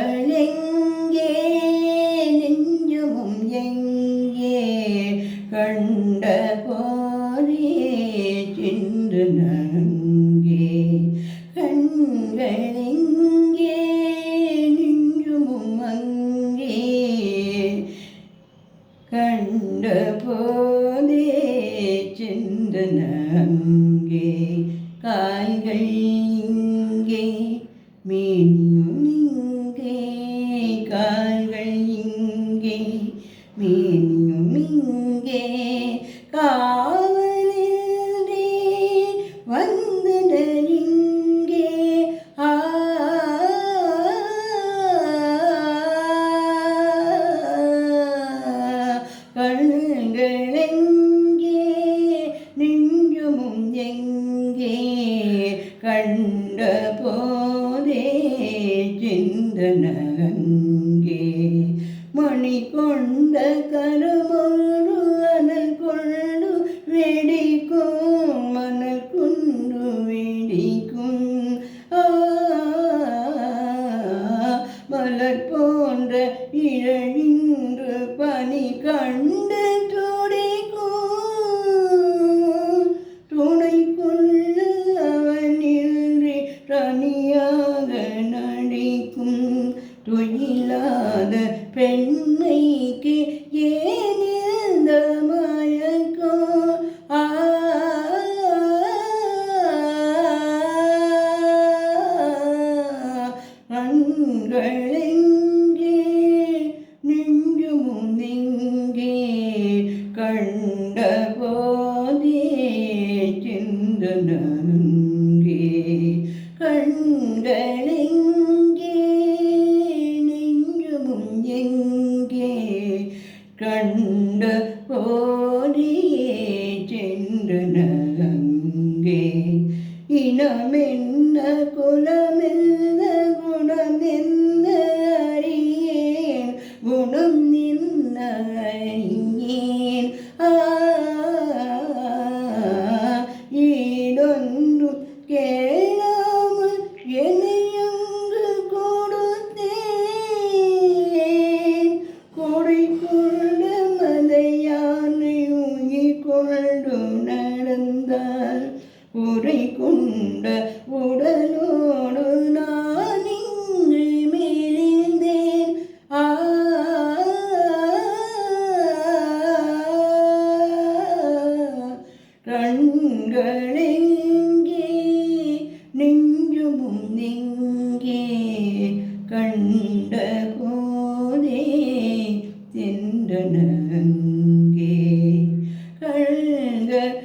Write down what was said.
கண்களெங்கே நெஞ்சமும் எங்கே கண்ட போரே சென்று நங்கே கண்களெங்கே நெஞ்சமும் அங்கே கண்ட போதே சென்று நங்கே காய்கள் இங்கே மீனும் இங்கே கால்கள் இங்கே மீனும் இங்கே காவலின்றி வந்தனர் இங்கே கண்களெங்கே நெஞ்சமும் எங்கே கண்ட போதே சிந்தனங்கே மணி கொண்ட கரமொரு அனல் கொண்டு வெடிக்கும் மணல் கொண்டு வெடிக்கும் மலர் போன்ற இழகின்று பனி கண்டு துடிக்கும் துணை கொள்ள அவனின்றி தனியாக நடிக்கும் துயிலாத பெண்மைக்கு ஏன் இந்த மயக்கம் கண்களெங்கே நெஞ்சமும் எங்கே கண்ட போதே சிந்தனங்கே கண்களெங்கே நெஞ்சமும் எங்கே கண்ட போதே சென்றனங்கே இனமென்ன குலமென்ன குணமென்ன அறியேன் குணம் நின்ன அறியேன் ஈடொன்று கேளாமல் என்னையங்கு கொடுத்தேன் கொடை கொண்டு மலையானை உயிர் கொண்டு நடந்தால் உரை கொண்ட உடலோடு நான் இங்கு மேலிருந்தேன் கண்களெங்கே நெஞ்சமும் எங்கே கண்ட போதே சென்றனங்கே கண்கள்